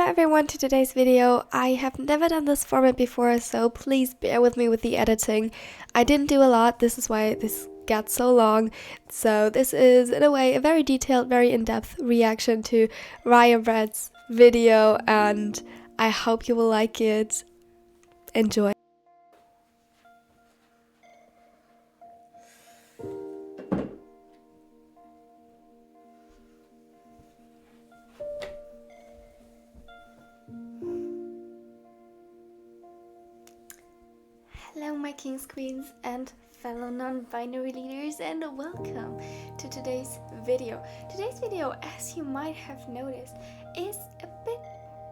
everyone to today's video. I have never done this format before, so please bear with me with the editing. I didn't do a lot, this is why this got so long. So this is, in a way, a very detailed, very in-depth reaction to Ryan Brad's video, and I hope you will like it. Enjoy. Hello my kings, queens, and fellow non-binary leaders, and welcome to today's video. Today's video, as you might have noticed, is a bit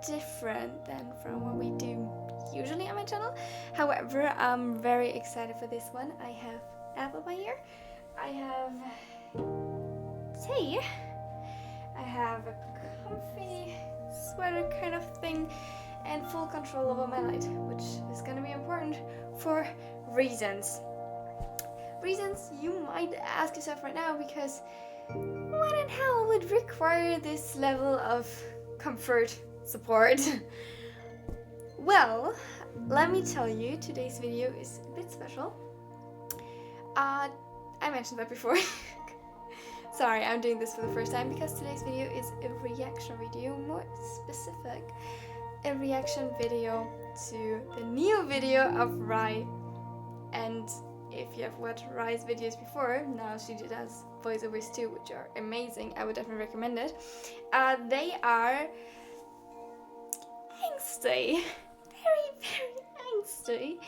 different than from what we do usually on my channel. However, I'm very excited for this one. I have apple pie here, I have tea, I have a comfy sweater kind of thing, and full control over my light, which is gonna be important for reasons. Reasons you might ask yourself right now, because what in hell would require this level of comfort support? Well, let me tell you, today's video is a bit special. I mentioned that before. Sorry, I'm doing this for the first time because today's video is a reaction video, more specific. A reaction video to the new video of Rai. And if you have watched Rai's videos before, now she does voiceovers too, which are amazing. I would definitely recommend it. They are angsty, very angsty.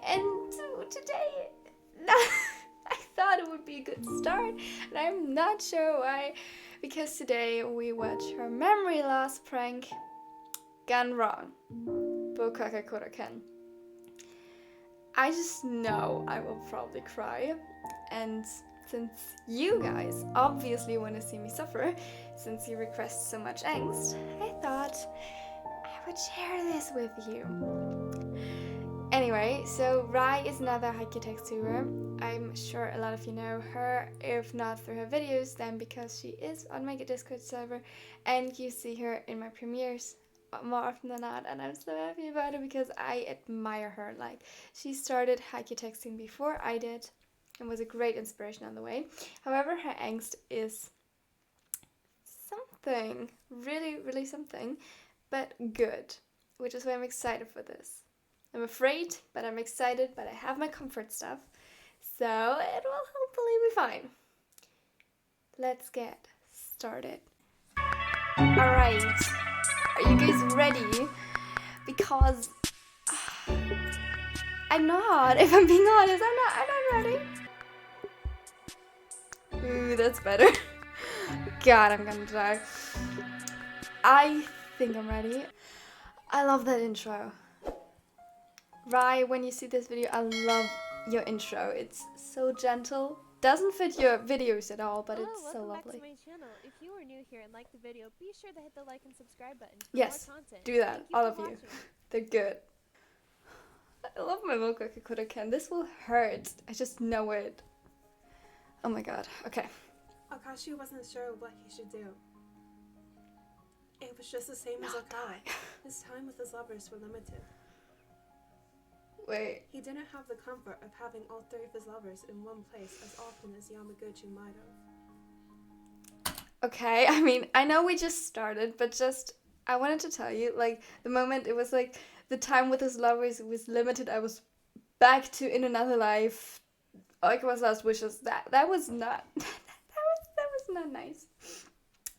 And today, I thought it would be a good start, and I'm not sure why, because today we watch her memory loss prank gone wrong. Bokaka-Koraken. I just know I will probably cry, and since you guys obviously want to see me suffer, since you request so much angst, I thought I would share this with you. Anyway, so Rai is another Haikyuu texturer. I'm sure a lot of you know her, if not through her videos, then because she is on my Discord server, and you see her in my premieres more often than not, and I'm so happy about it because I admire her. Like, she started Haikyuu texting before I did and was a great inspiration on the way. However, her angst is something, really something, but good, which is why I'm excited for this. I'm afraid, but I'm excited, but I have my comfort stuff, so it will hopefully be fine. Let's get started. Alright. Are you guys ready? Because I'm not, if I'm being honest, I'm not ready. Ooh, that's better. God, I'm gonna die. I think I'm ready. I love that intro. Rai, when you see this video, I love your intro. It's so gentle. Doesn't fit your videos at all, but it's so lovely. Back to my channel. If you are new here and like the video, be sure to hit the like and subscribe button for yes, more content. do that, all of watching. you. They're good. I love my Bokaka-Koraken. This will hurt. I just know it. Oh my god. Okay. Akashi wasn't sure what he should do. It was just the same as Okawa. His time with his lovers were limited. Wait. He didn't have the comfort of having all three of his lovers in one place as often as Yamaguchi might have. Okay, I mean, I know we just started, but just, I wanted to tell you, like, the moment it was like, the time with his lovers was limited, I was back to In Another Life, Oikawa's Last Wishes. That was not, that was not nice.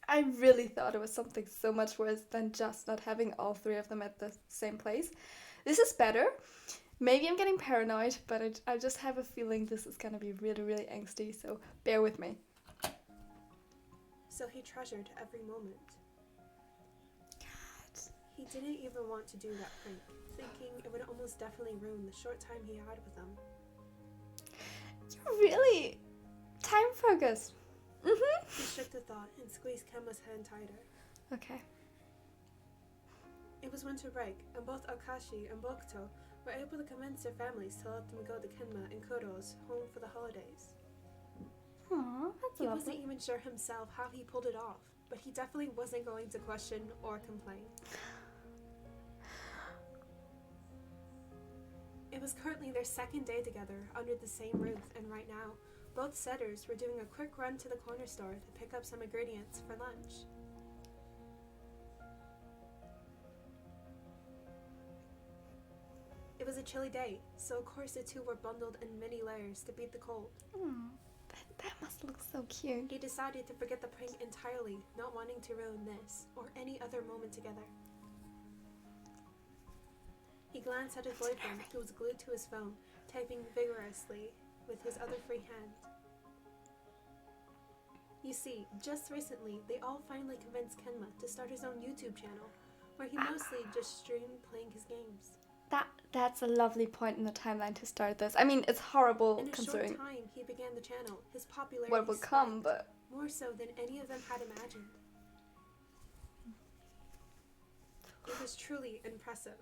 I really thought it was something so much worse than just not having all three of them at the same place. This is better. Maybe I'm getting paranoid, but I just have a feeling this is gonna be really angsty, so bear with me. So he treasured every moment. God. He didn't even want to do that prank, thinking it would almost definitely ruin the short time he had with them. You're really time focused. He shook the thought and squeezed Kenma's hand tighter. Okay. It was winter break, and both Akashi and Bokuto were able to convince their families to let them go to Kenma and Kuro's home for the holidays. Aww, that's He lovely. wasn't even sure himself how he pulled it off, but he definitely wasn't going to question or complain. It was currently their second day together under the same roof, and right now, both setters were doing a quick run to the corner store to pick up some ingredients for lunch. It was a chilly day, so of course the two were bundled in many layers to beat the cold. That must look so cute. He decided to forget the prank entirely, not wanting to ruin this or any other moment together. He glanced at his boyfriend, who was glued to his phone, typing vigorously with his other free hand. You see, just recently, they all finally convinced Kenma to start his own YouTube channel, where he mostly just streamed playing his games. That's a lovely point in the timeline to start this. I mean, it's horrible In a considering short time, he began the channel. His popularity what will come, spiked, but more so than any of them had imagined. It was truly impressive.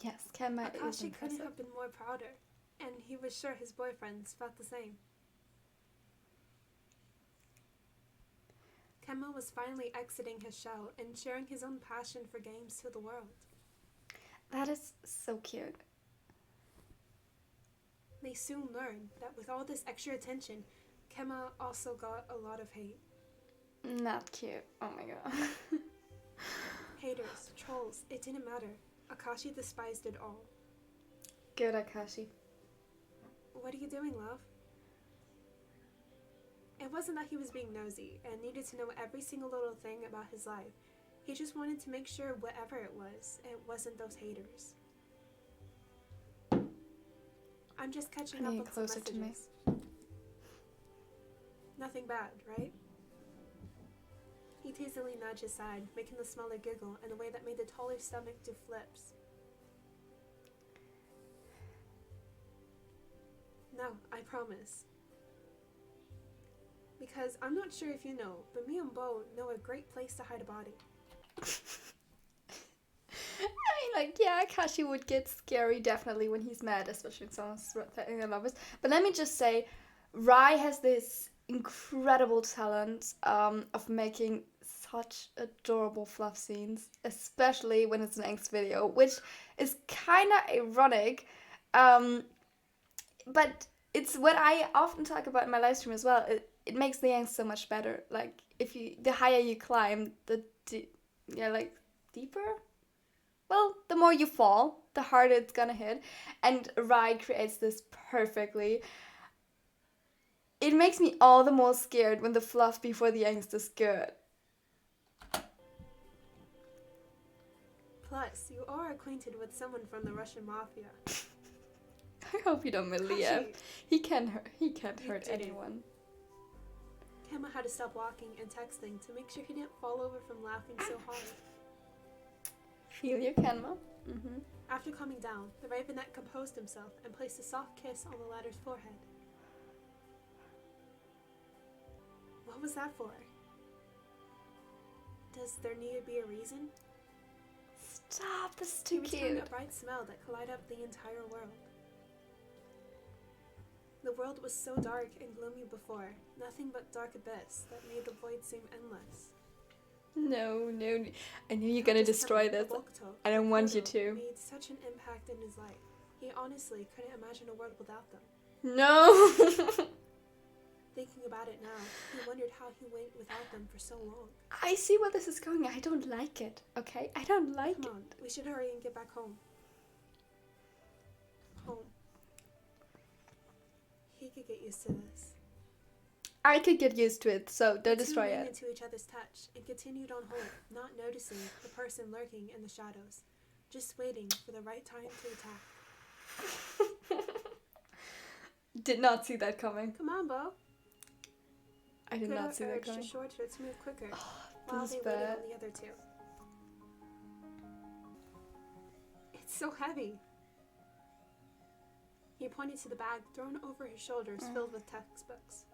yes, Kenma is Akashi couldn't impressive. have been more prouder, and he was sure his boyfriends felt the same. Kenma was finally exiting his shell and sharing his own passion for games to the world. That is so cute. They soon learned that with all this extra attention, Kenma also got a lot of hate. Not cute. Oh my god. Haters, trolls, it didn't matter. Akashi despised it all. Good, Akashi. What are you doing, love? It wasn't that he was being nosy and needed to know every single little thing about his life. He just wanted to make sure whatever it wasn't those haters. I'm just catching I up need on some closer to me. messages. Nothing bad, right? He teasingly nudged his side, making the smaller giggle in a way that made the taller stomach do flips. No, I promise. Because I'm not sure if you know, but me and Bo know a great place to hide a body. I mean, like, yeah, Akashi would get scary definitely when he's mad, especially when someone's threatening their lovers. But let me just say, Rai has this incredible talent of making such adorable fluff scenes, especially when it's an angst video, which is kind of ironic. But it's what I often talk about in my live stream as well. It makes the angst so much better. Like, the higher you climb, deeper? Well, the more you fall, the harder it's gonna hit. And Rai creates this perfectly. It makes me all the more scared when the fluff before the angst is good. Plus, you are acquainted with someone from the Russian mafia. I hope you don't mean Liev. He can't hurt You hurt didn't. anyone. Kenma had to stop walking and texting to make sure he didn't fall over from laughing so hard. Feel your Kenma. Mm-hmm. After calming down, the Ravenet composed himself and placed a soft kiss on the latter's forehead. What was that for? Does there need to be a reason? Stop, this is He too returned cute. a bright smell that could light up the entire world. The world was so dark and gloomy before, nothing but dark abyss that made the void seem endless. No. I knew you're gonna destroy this. I don't want you to. Made such an impact in his life. He honestly couldn't imagine a world without them. No! Thinking about it now, he wondered how he went without them for so long. I see where this is going. I don't like it, okay? I don't like Come on, we should hurry and get back home. Home. He could get used to this. I could get used to it, so don't The destroy two leaned it. into each other's touch and continued on home, not noticing the person lurking in the shadows, just waiting for the right time to attack. Did not see that coming. Come on, Bo. I did not see that urged coming. Shorter to move quicker while This they is waited bad. on the other two. It's so heavy. He pointed to the bag thrown over his shoulders filled with textbooks.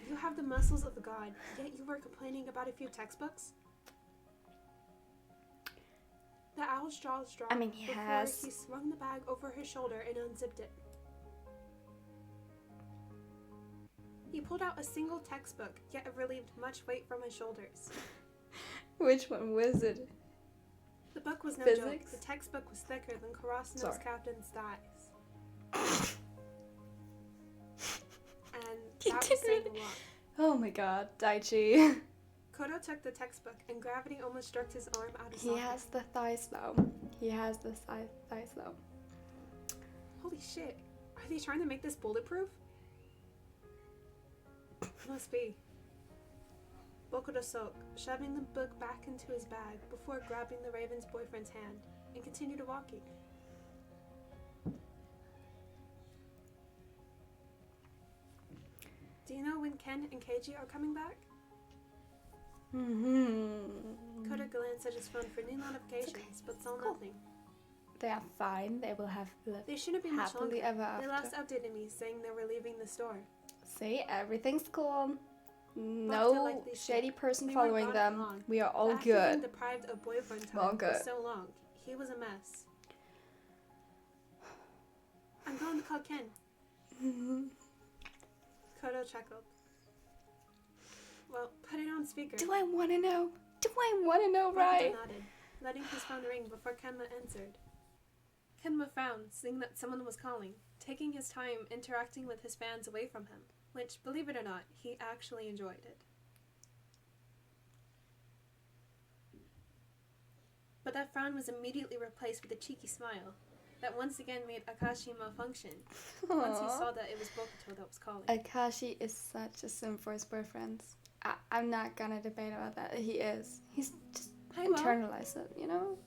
You have the muscles of a god, yet you were complaining about a few textbooks? The owl's jaws dropped I mean, he before has. he swung the bag over his shoulder and unzipped it. He pulled out a single textbook, yet it relieved much weight from his shoulders. Which one was it? The book was no joke. Physics? The textbook was thicker than Karasuno's Sorry. captain's thighs. And You that did was saying really- a lot. Oh my god, Daichi. Kodo took the textbook, and gravity almost jerked his arm out of He socket. has the thigh slow. He has the thigh slow. Holy shit. Are they trying to make this bulletproof? Must be. Bokuto soak, shoving the book back into his bag before grabbing the Raven's boyfriend's hand, and continued walking. Do you know when Ken and Keiji are coming back? Kodo glanced at his phone for new notifications, but saw nothing. They are fine. They will have lived They shouldn't be much happily longer. ever They after. last updated me saying they were leaving the store. See, everything's cool. No like they shady should. person They weren't following gone them. long. We are all After being good. deprived of boyfriend All time for good. so long, he was a mess. I'm going to call Ken. Kodo chuckled. Well, put it on speaker. Do I want to know? Do I want to know, Bokuto right? nodded, letting his phone ring before Kenma answered. Kenma frowned, seeing that someone was calling, taking his time interacting with his fans away from him, which, believe it or not, he actually enjoyed it. But that frown was immediately replaced with a cheeky smile that once again made Akashi malfunction once he Aw. saw that it was Bokuto that was calling. Akashi is such a sim for his boyfriends. I'm not gonna debate about that. He is. He's just Hi, Mom. internalized it, you know?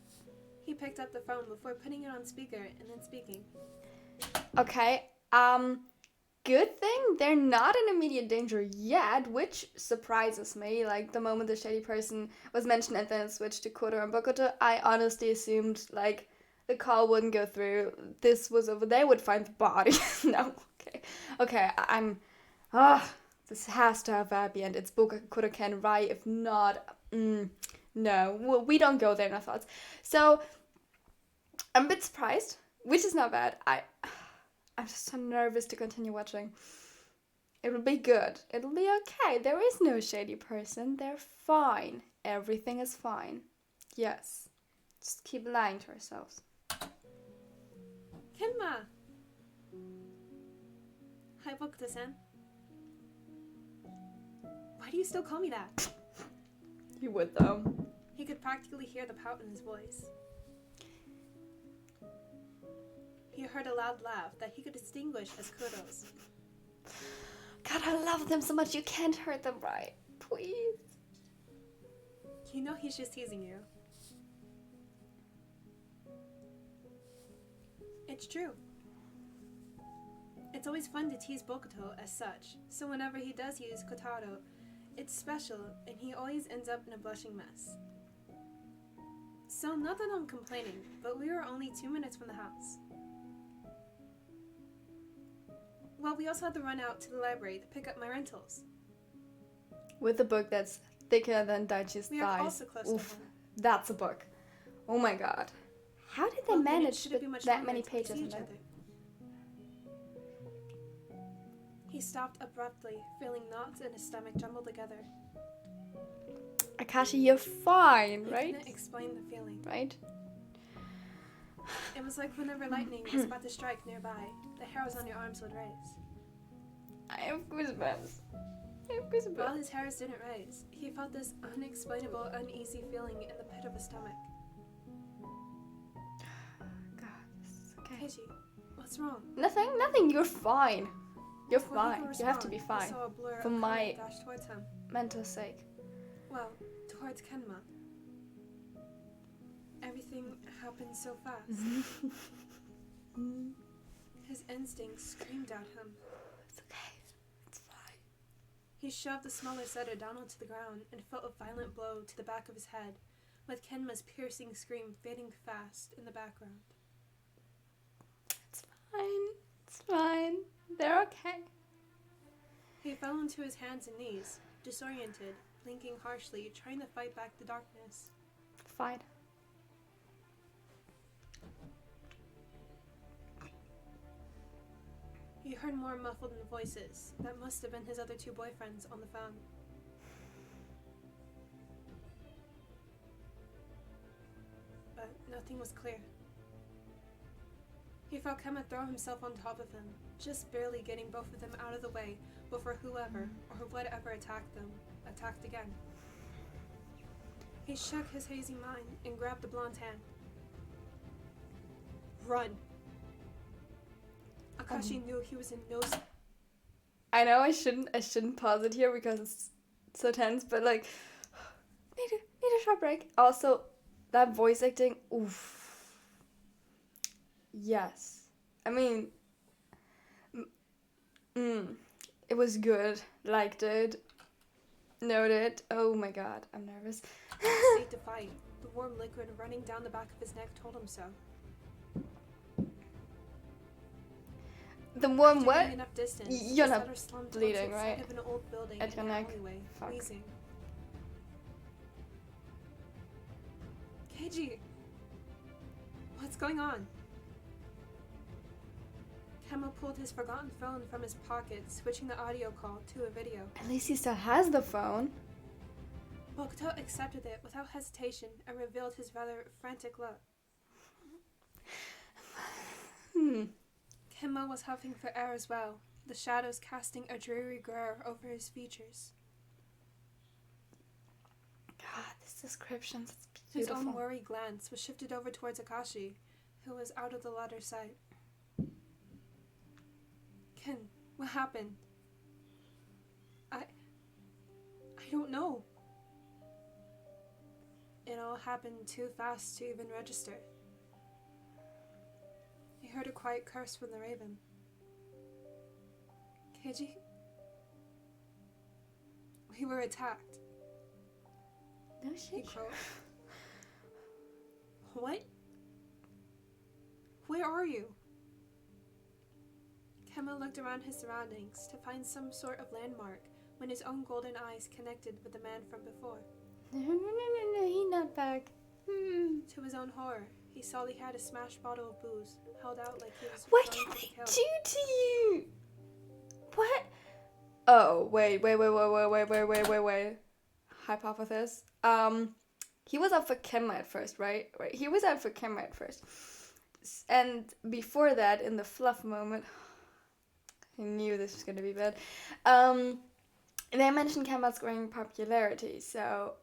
He picked up the phone before putting it on speaker and then speaking. Okay, good thing they're not in immediate danger yet, which surprises me. Like, the moment the shady person was mentioned and then it switched to Kodo and Bokuto, I honestly assumed, like, the call wouldn't go through. This was over. They would find the body. No, okay, this has to have a happy end. It's Bokuto Ken, right? If not, no, we don't go there in our thoughts. So, I'm a bit surprised, which is not bad. I'm just so nervous to continue watching. It'll be good. It'll be okay. There is no shady person. They're fine. Everything is fine. Yes. Just keep lying to ourselves. Kenma! Hi, Bokuto-san. Why do you still call me that? You would, though. He could practically hear the pout in his voice. He heard a loud laugh that he could distinguish as Kodo's. God, I love them so much. You can't hurt them, right? Please. You know he's just teasing you. It's true. It's always fun to tease Bokuto as such, so whenever he does use Kotaro, it's special and he always ends up in a blushing mess. So not that I'm complaining, but we were only 2 minutes from the house. Well, we also had to run out to the library to pick up my rentals. With a book that's thicker than Daichi's We are thighs. also close Oof, to home. that's a book. Oh my god. How did they Well, then it manage shouldn't be with much that longer many until we pages see in each there? other. He stopped abruptly, feeling knots in his stomach jumbled together. Akashi, you're fine, He right? couldn't explain the feeling. Right? It was like whenever lightning was about to strike nearby, the hairs on your arms would raise. I have goosebumps. While his hairs didn't raise, he felt this unexplainable, uneasy feeling in the pit of his stomach. God, this is okay. Keiji, what's wrong? Nothing. You're fine. You're Before he fine. could You have to be respond, he fine. saw a blur For of my- color dash towards him. Mental sake. Well, towards Kenma. Everything happened so fast. His instincts screamed at him. It's okay. It's fine. He shoved the smaller setter down onto the ground and felt a violent blow to the back of his head, with Kenma's piercing scream fading fast in the background. It's fine. It's fine. They're okay. He fell into his hands and knees, disoriented, blinking harshly, trying to fight back the darkness. Fine. He heard more muffled voices that must have been his other two boyfriends on the phone. But but nothing was clear. He felt Kemma throw himself on top of him, just barely getting both of them out of the way before whoever or whatever attacked them attacked again. He shook his hazy mind and grabbed the blonde hand. Run! Akashi knew he was in no... I know I shouldn't pause it here because it's so tense, but like, need a short break. Also, that voice acting, oof. Yes. I mean, it was good. Liked it. Noted. Oh my god, I'm nervous. State to fight. The warm liquid running down the back of his neck told him so. The warm After what? getting enough distance, You're the not setter slumped bleeding, towards the right? side of an old building At in your an neck? alleyway, Fuck. wheezing. Keiji! What's going on? Kemma pulled his forgotten phone from his pocket, switching the audio call to a video. At least he still has the phone. Bokuto accepted it without hesitation and revealed his rather frantic look. Kemma was huffing for air as well, the shadows casting a dreary glare over his features. God, this description is His beautiful. own worried glance was shifted over towards Akashi, who was out of the latter's sight. Ken, what happened? I don't know. It all happened too fast to even register. He heard a quiet curse from the raven. Keiji? We were attacked. No He shit. crowed. What? Where are you? Kemma looked around his surroundings to find some sort of landmark when his own golden eyes connected with the man from before. No, he's not back. To his own horror, he saw he had a smashed bottle of booze held out like he was What going did for the they kill. do to you? What? Oh, wait. Hypothesis. He was up for Kemma at first, right? Right. He was out for Kemma at first. And before that, in the fluff moment, I knew this was gonna be bad. They mentioned Kemma's growing popularity, so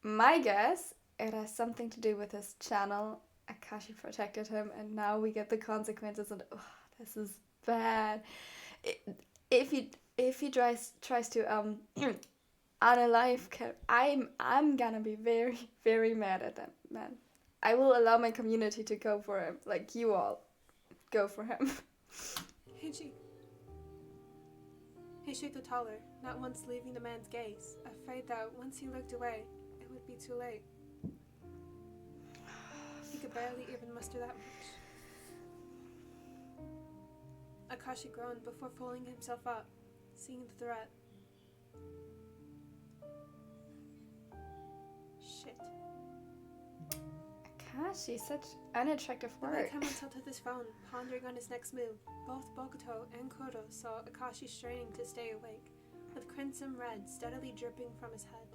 my guess, it has something to do with his channel. Akashi protected him, and now we get the consequences. And this is bad. If he tries to unalive Kem, I'm gonna be very, very mad at them, man. I will allow my community to go for him, like you all go for him. Heiji. He shaked taller, not once leaving the man's gaze, afraid that once he looked away, it would be too late. He could barely even muster that much. Akashi groaned before pulling himself up, seeing the threat. Shit. Akashi, such unattractive The way word. Kemma tilted his phone, pondering on his next move, both Bokuto and Kuro saw Akashi straining to stay awake, with crimson red steadily dripping from his head.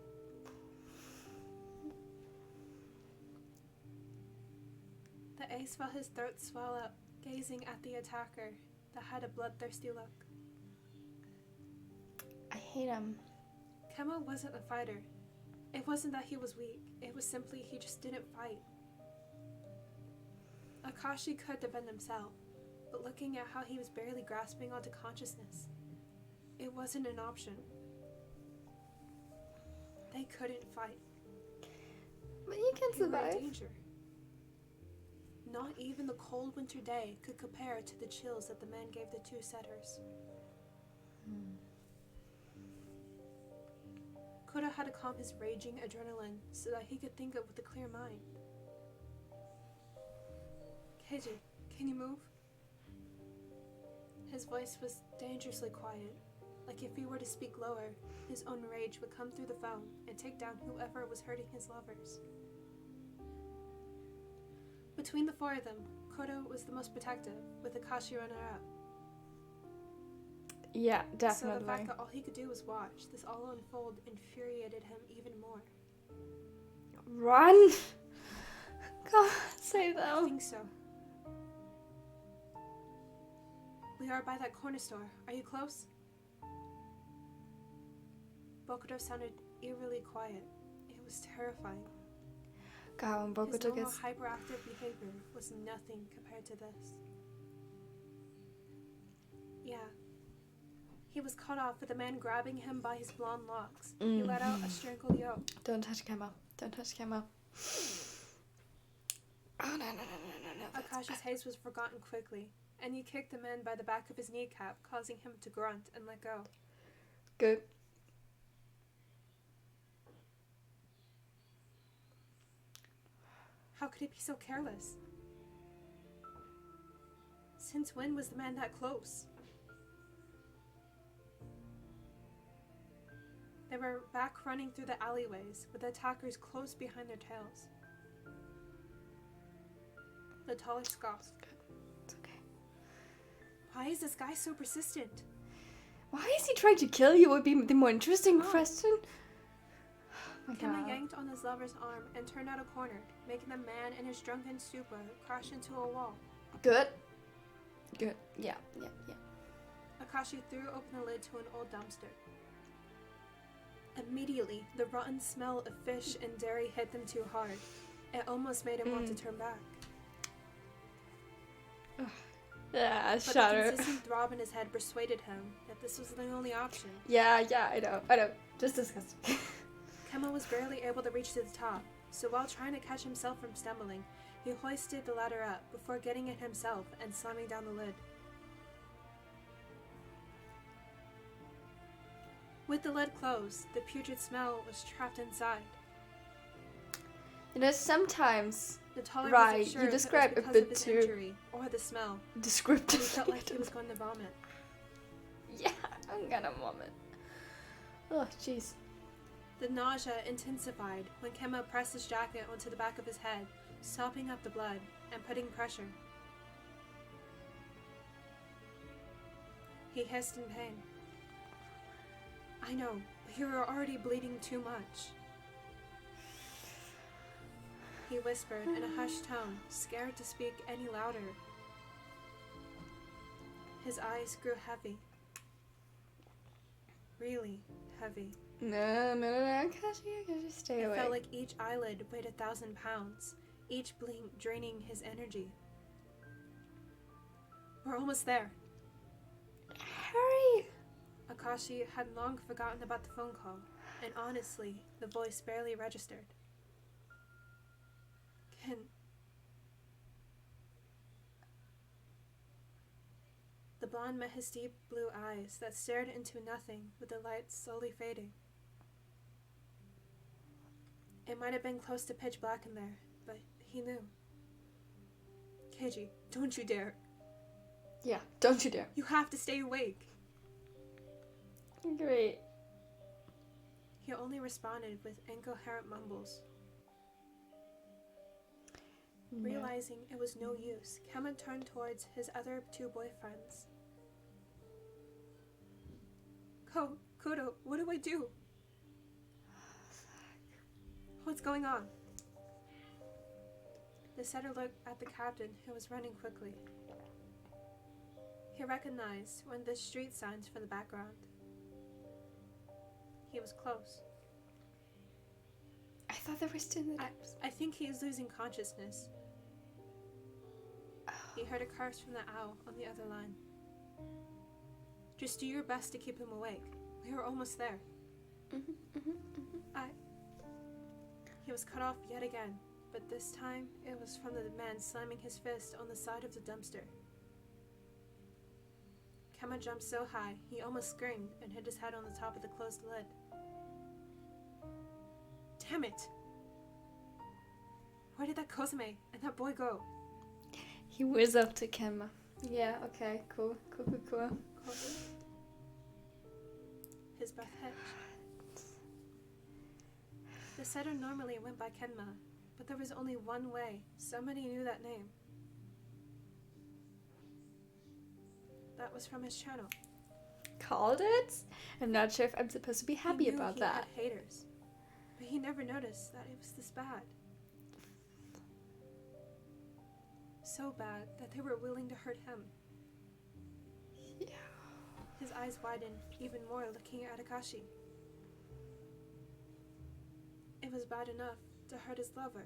The ace felt his throat swell up, gazing at the attacker that had a bloodthirsty look. I hate him. Kemma wasn't a fighter. It wasn't that he was weak, it was simply he just didn't fight. Akashi could defend himself, but looking at how he was barely grasping onto consciousness, it wasn't an option. They couldn't fight. But you can They were in survive. danger. Not even the cold winter day could compare to the chills that the man gave the two setters. Kuro had to calm his raging adrenaline so that he could think with a clear mind. Keiji, can you move? His voice was dangerously quiet, like if he were to speak lower, his own rage would come through the phone and take down whoever was hurting his lovers. Between the four of them, Kuro was the most protective, with Akashi runner-up. Yeah, So the definitely. fact that all he could do was watch this all unfold infuriated him even more. Run! Come on, say I them. think so. We are by that corner store. Are you close? Bokuto sounded eerily quiet. It was terrifying. God, when His Bokuto normal gets... hyperactive behavior was nothing compared to this. Yeah. He was caught off with a man grabbing him by his blonde locks. He let out a strangled yelp. Don't touch Kemma. Don't touch Kemma. Oh, no. Akashi's haste was forgotten quickly, and he kicked the man by the back of his kneecap, causing him to grunt and let go. Good. How could he be so careless? Since when was the man that close? They were back running through the alleyways, with the attackers close behind their tails. The taller scoffed. It's okay. Why is this guy so persistent? Why is he trying to kill you would be the more interesting Oh. question. Oh my Kemma God. yanked on his lover's arm and turned out a corner, making the man in his drunken stupor crash into a wall. Good. Yeah. Akashi threw open the lid to an old dumpster. Immediately, the rotten smell of fish and dairy hit them too hard. It almost made him want to turn back. Yeah, But shut the her. consistent throb in his head persuaded him that this was the only option. Yeah, I know. Just disgusting. Kemma was barely able to reach to the top, so while trying to catch himself from stumbling, he hoisted the ladder up before getting it himself and slamming down the lid. With the lid closed, the putrid smell was trapped inside. You know, sometimes The taller Right, wasn't sure you if it was described a because bit of his too- injury or the smell, but he descriptive. felt like he was going to vomit. Yeah, I'm gonna vomit. Oh, jeez. The nausea intensified when Kemma pressed his jacket onto the back of his head, sopping up the blood and putting pressure. He hissed in pain. I know, but you are already bleeding too much. He whispered in a hushed tone, scared to speak any louder. His eyes grew heavy. Really heavy. No, Akashi, stay It away. felt like each eyelid weighed 1,000 pounds, each blink draining his energy. We're almost there. Hurry! Akashi had long forgotten about the phone call, and honestly, the voice barely registered. The blonde met his deep blue eyes that stared into nothing with the light slowly fading. It might have been close to pitch black in there, but he knew. Keiji, don't you dare. Yeah, don't you dare. You have to stay awake. Great. He only responded with incoherent mumbles. No. Realizing it was no use, Kemma turned towards his other two boyfriends. Kodo, what do I do? What's going on? The setter looked at the captain, who was running quickly. He recognized one of the street signs from the background. He was close. I thought they were still in the depths. I think he is losing consciousness. He heard a curse from the owl on the other line. Just do your best to keep him awake. We are almost there. He was cut off yet again, but this time it was from the man slamming his fist on the side of the dumpster. Kemma jumped so high, he almost screamed and hit his head on the top of the closed lid. Damn it! Where did that Kosume and that boy go? He whizzed up to Kemma. Yeah, okay, cool. Kosume? His breath hitched. The setter normally went by Kenma, but there was only one way. Somebody knew that name. That was from his channel. Called it? I'm not sure if I'm supposed to be happy He knew about he that. had haters, but he never noticed that it was this bad. so bad that they were willing to hurt him. Yeah. His eyes widened even more looking at Akashi. It was bad enough to hurt his lover.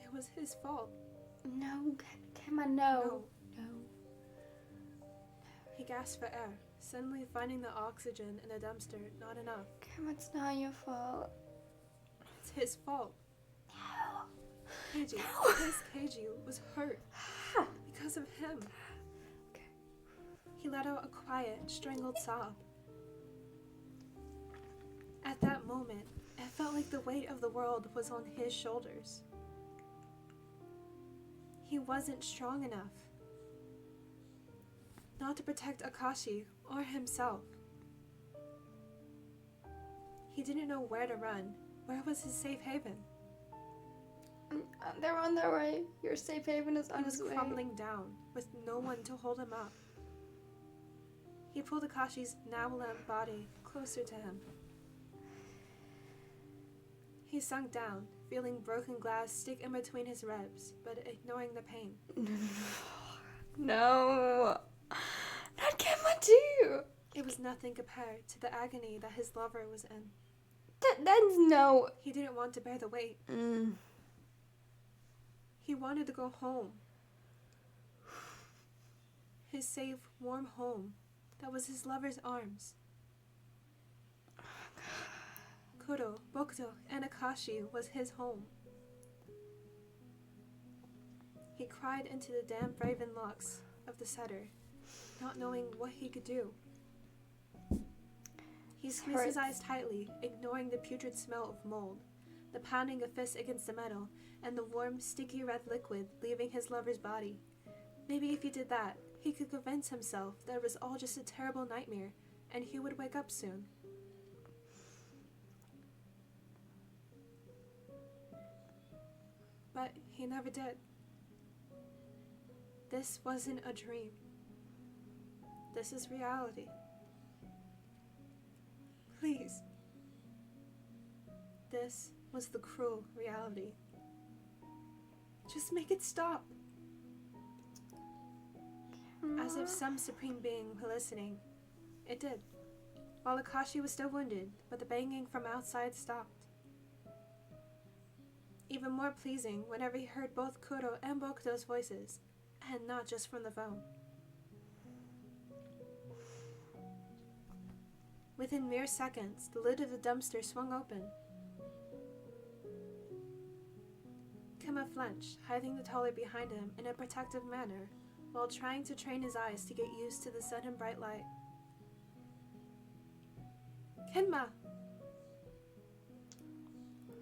It was his fault. No, Kenma, no. No. He gasped for air, suddenly finding the oxygen in the dumpster not enough. Kenma, it's not your fault. It's his fault. No. Keiji, No. his Keiji was hurt because of him. Okay. He let out a quiet, strangled sob. At that moment, it felt like the weight of the world was on his shoulders. He wasn't strong enough. Not to protect Akashi or himself. He didn't know where to run. Where was his safe haven? They're on their way. Your safe haven is He on was his way. crumbling down with no one to hold him up. He pulled Akashi's now limp body closer to him. He sunk down, feeling broken glass stick in between his ribs, but ignoring the pain. No. Not Kenma too. It was nothing compared to the agony that his lover was in. That's no. He didn't want to bear the weight. Mm. He wanted to go home. His safe, warm home that was his lover's arms. Kuro, Bokuto, and Akashi was his home. He cried into the damp raven locks of the setter, not knowing what he could do. He squeezed his eyes tightly, ignoring the putrid smell of mold, the pounding of fists against the metal, and the warm, sticky red liquid leaving his lover's body. Maybe if he did that, he could convince himself that it was all just a terrible nightmare, and he would wake up soon. But he never did. This wasn't a dream. This is reality. Please. This was the cruel reality. Just make it stop. As if some supreme being were listening, it did. While Akashi was still wounded, but the banging from outside stopped. Even more pleasing whenever he heard both Kuro and Bokuto's voices, and not just from the phone. Within mere seconds, the lid of the dumpster swung open. Kenma flinched, hiding the taller behind him in a protective manner, while trying to train his eyes to get used to the sudden bright light. Kenma!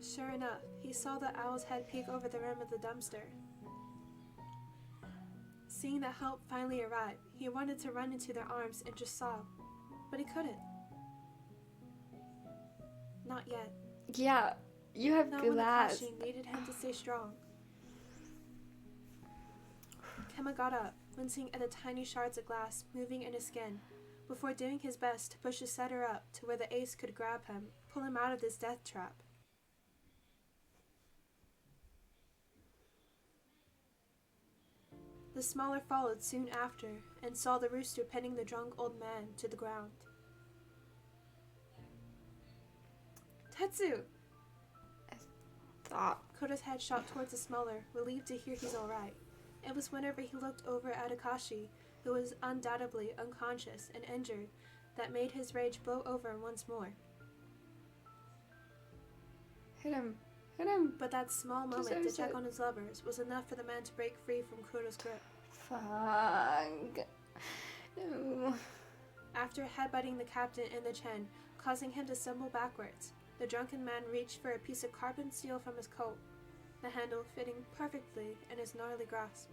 Sure enough, he saw the owl's head peek over the rim of the dumpster. Seeing that help finally arrived, he wanted to run into their arms and just sob, but he couldn't. Not yet. Yeah, you have Not when glass. Akashi needed him to stay strong. Kenma got up, wincing at the tiny shards of glass moving in his skin, before doing his best to push the setter up to where the ace could grab him, pull him out of this death trap. The smaller followed soon after, and saw the rooster pinning the drunk old man to the ground. Tetsu! Stop. Koda's head shot towards the smaller, relieved to hear he's alright. It was whenever he looked over at Akashi, who was undoubtedly unconscious and injured, that made his rage blow over once more. Hit him. Hit him. But that small moment to Deserves check it. on his lovers was enough for the man to break free from Kuro's grip. Fuck. No. After headbutting the captain in the chin, causing him to stumble backwards, the drunken man reached for a piece of carbon steel from his coat, the handle fitting perfectly in his gnarly grasp.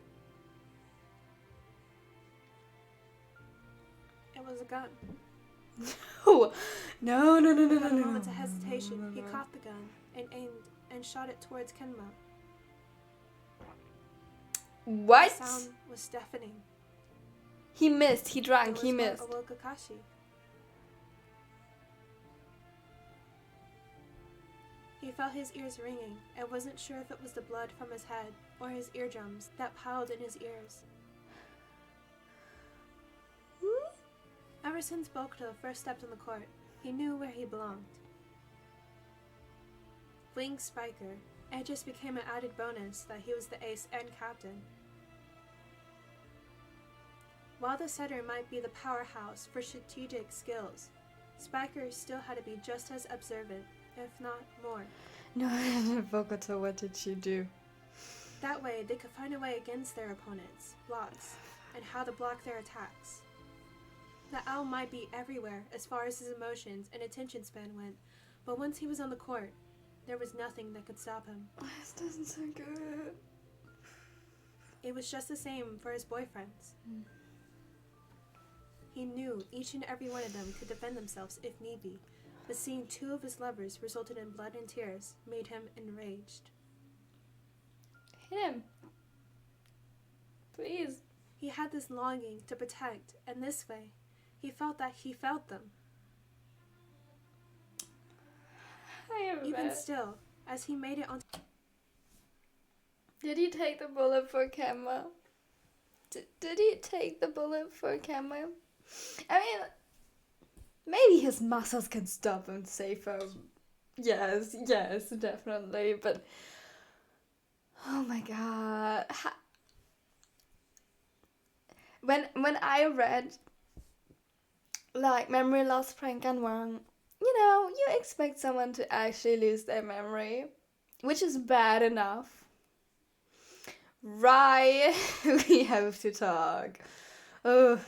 It was a gun. No. No. Without a moment's hesitation, he caught the gun and aimed and shot it towards Kenma. What? The sound was deafening. He missed. He It drank. was He what missed. awoke Akashi. He felt his ears ringing and wasn't sure if it was the blood from his head or his eardrums that piled in his ears. Ever since Bokuto first stepped on the court, he knew where he belonged. Wing Spiker, it just became an added bonus that he was the ace and captain. While the setter might be the powerhouse for strategic skills, Spiker still had to be just as observant, if not more. No, Bokuto, what did she do? That way, they could find a way against their opponents' blocks, and how to block their attacks. The owl might be everywhere as far as his emotions and attention span went, but once he was on the court, there was nothing that could stop him. This doesn't sound good. It was just the same for his boyfriends. He knew each and every one of them could defend themselves if need be, but seeing two of his lovers resulted in blood and tears made him enraged. Hit him. Please. He had this longing to protect, and this way, he felt that he felt them. I am Even bad. still, as he made it on. Did he take the bullet for Kemma? Did he take the bullet for Kemma? I mean, maybe his muscles can stop him, save him. Yes, definitely. But oh my god, when I read like memory loss prank gone wrong, you expect someone to actually lose their memory, which is bad enough. Right, we have to talk. Oh.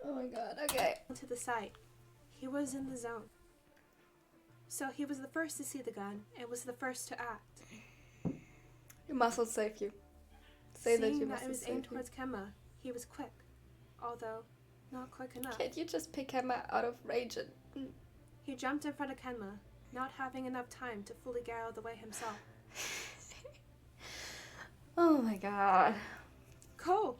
Oh my god, okay. To the site. He was in the zone. So he was the first to see the gun and was the first to act. Your muscles save you. Say that Seeing your that it muscles was save aimed you. towards Kemma, he was quick, although not quick enough. Can't you just pick him out of rage and... He jumped in front of Kenma, not having enough time to fully get out of the way himself. Oh my god. Ko!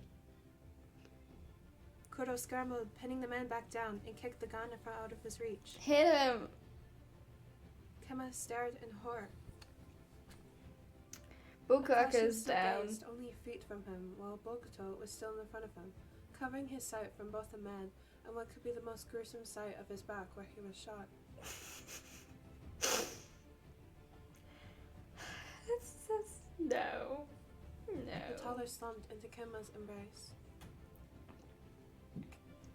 Kuro scrambled, pinning the man back down, and kicked the gun out of his reach. Hit him. Kemma stared in horror. Bukaka Akashi is stood down. dazed only feet from him, while Bokuto was still in front of him, covering his sight from both the man and what could be the most gruesome sight of his back where he was shot. It's just... No. The toddler slumped into Kenma's embrace.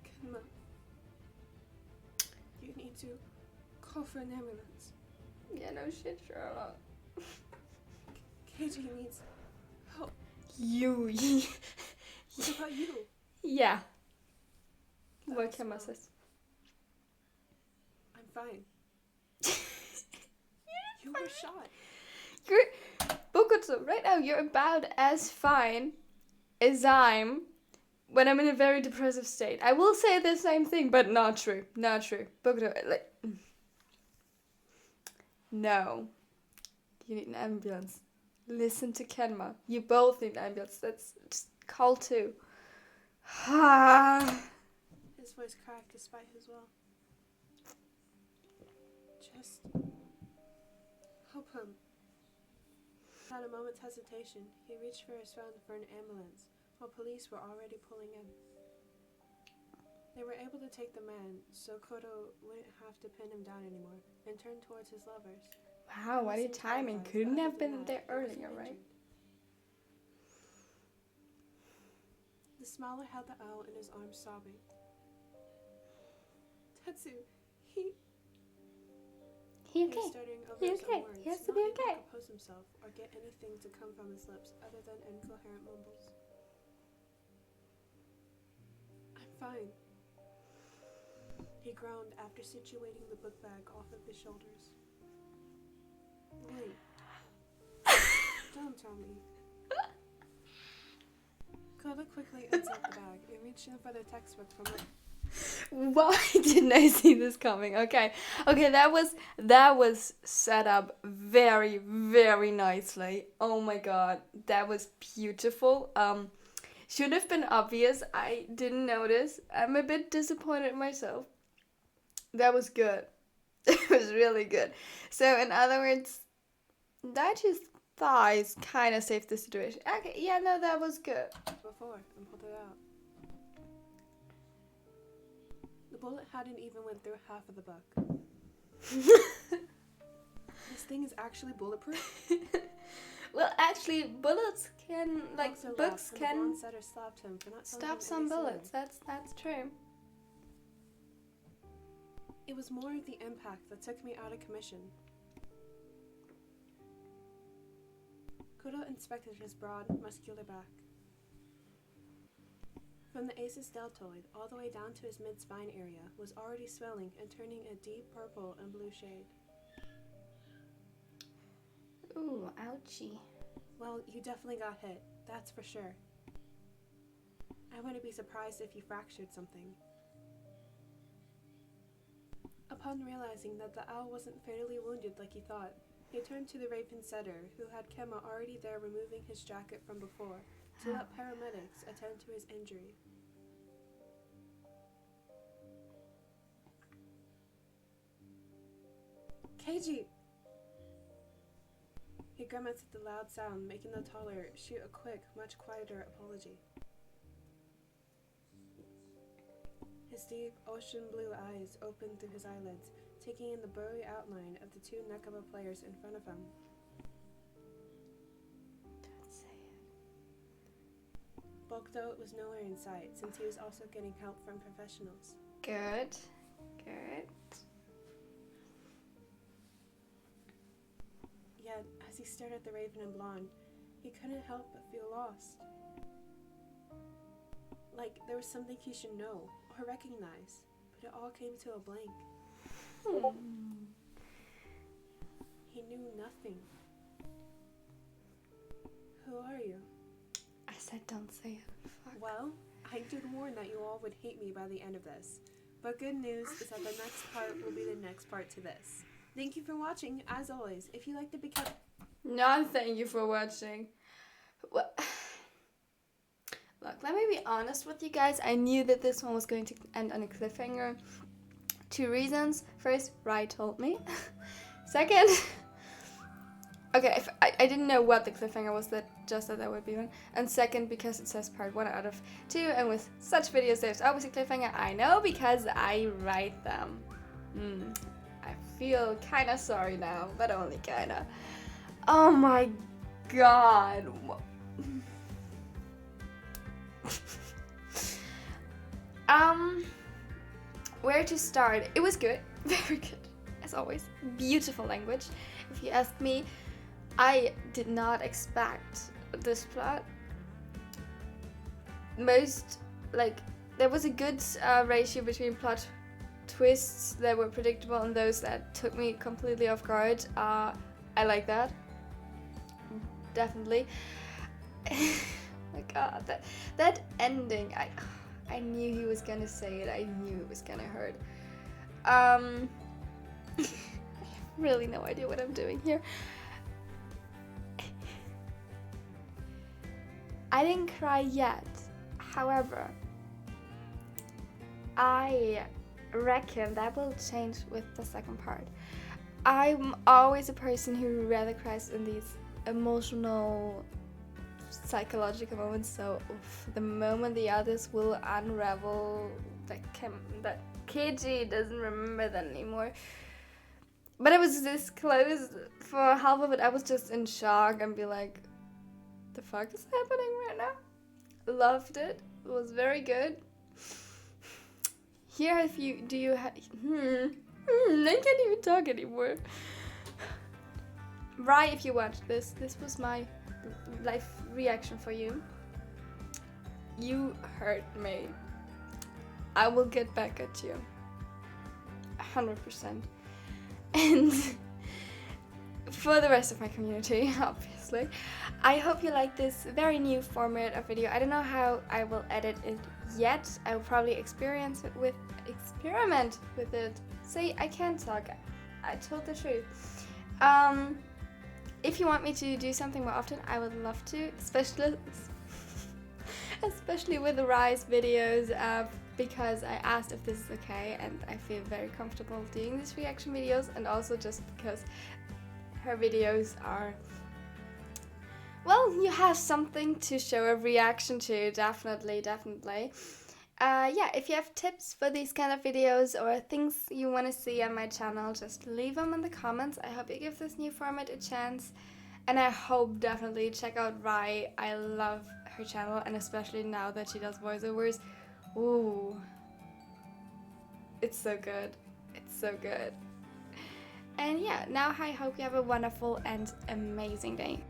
Kenma, you need to call for an ambulance. Yeah, no shit, Sherlock. Keiji needs help. You. What about you? Yeah. That What was Kemma wrong. says. I'm fine. You were shot. You're... Bokuto, right now you're about as fine as I'm when I'm in a very depressive state. I will say the same thing, but not true. Not true. Bokuto, like... No. You need an ambulance. Listen to Kenma. You both need an ambulance. That's just call two. His voice cracked despite his will. Just help him. Without a moment's hesitation, he reached for his phone for an ambulance, while police were already pulling in. They were able to take the man, so Kodo wouldn't have to pin him down anymore, and turn towards his lovers. Wow, what a He seemed timing. terrified, Couldn't but have other than been there that, he wasn't earlier, right? injured. The smiler held the owl in his arms, sobbing. Tetsu, he He was okay. stuttering over He his okay. own words, He has to not be able okay. to compose himself or get anything to come from his lips other than incoherent mumbles. I'm fine. He groaned after situating the book bag off of his shoulders. Wait. Don't tell me. Koda quickly unzipped the bag and reached in for the textbook from it. Why didn't I see this coming? Okay, that was set up very, very nicely. Oh my god, that was beautiful. Should have been obvious. I didn't notice. I'm a bit disappointed in myself. That was good. It was really good. So in other words, Daichi's thighs kind of saved the situation. Okay, yeah, no, that was good. Before and pulled it out. The bullet hadn't even went through half of the buck. This thing is actually bulletproof? Well, actually, bullets can, like, Also books laughed when the can blonde setter slapped him for not telling him stop some any sooner. bullets. That's true. It was more the impact that took me out of commission. Kudo inspected his broad, muscular back. From the aces deltoid all the way down to his mid-spine area was already swelling and turning a deep purple and blue shade. Ooh, ouchie. Well, you definitely got hit, that's for sure. I wouldn't be surprised if you fractured something. Upon realizing that the owl wasn't fatally wounded like he thought, he turned to the Raven setter, who had Kemma already there removing his jacket from before, to let paramedics attend to his injury. Keiji! He grimaced at the loud sound, making the taller shoot a quick, much quieter apology. His deep, ocean blue eyes opened through his eyelids, taking in the blurry outline of the two Nekaba players in front of him. Don't say it. Bokuto was nowhere in sight, since he was also getting help from professionals. Good. Good. Yet, as he stared at the Raven and Blonde, he couldn't help but feel lost. Like there was something he should know or recognize, but it all came to a blank. He knew nothing. Who are you? I said don't say it. Fuck. Well, I did warn that you all would hate me by the end of this. But good news is that the next part will be the next part to this. Thank you for watching. As always, if you like the Big Cat... No, thank you for watching. Well, look, let me be honest with you guys. I knew that this one was going to end on a cliffhanger. 2 reasons. First, Rai told me. Second, okay, if I didn't know what the cliffhanger was, just that would be one. And second, because it says part 1 out of 2, and with such videos, there's always a cliffhanger. I know because I write them. I feel kind of sorry now, but only kind of. Oh my god. Where to start? It was good. Very good. As always. Beautiful language. If you ask me, I did not expect this plot. There was a good ratio between plot twists that were predictable and those that took me completely off guard. I like that. Definitely. My god, that ending, I knew he was gonna say it. I knew it was gonna hurt. I have really no idea what I'm doing here. I didn't cry yet. However, I reckon that will change with the second part. I'm always a person who rather cries in these emotional, psychological moments. So the moment the others will unravel, that Keiji doesn't remember that anymore. But I was this close for half of it. I was just in shock and be like, the fuck is happening right now? Loved it. It was very good. Here, I can't even talk anymore. Rai, if you watched this was my live reaction for you. You hurt me. I will get back at you. 100%. And for the rest of my community, obviously, I hope you like this very new format of video. I don't know how I will edit it yet. I will probably experiment with it. See, I can't talk. I told the truth. If you want me to do something more often, I would love to, especially with the Rise videos, because I asked if this is okay, and I feel very comfortable doing these reaction videos, and also just because her videos are, well, you have something to show a reaction to, definitely. Yeah, if you have tips for these kind of videos or things you want to see on my channel, just leave them in the comments. I hope you give this new format a chance, and I hope definitely check out Rai. I love her channel, and especially now that she does voiceovers. Ooh, it's so good. It's so good. And yeah, now I hope you have a wonderful and amazing day.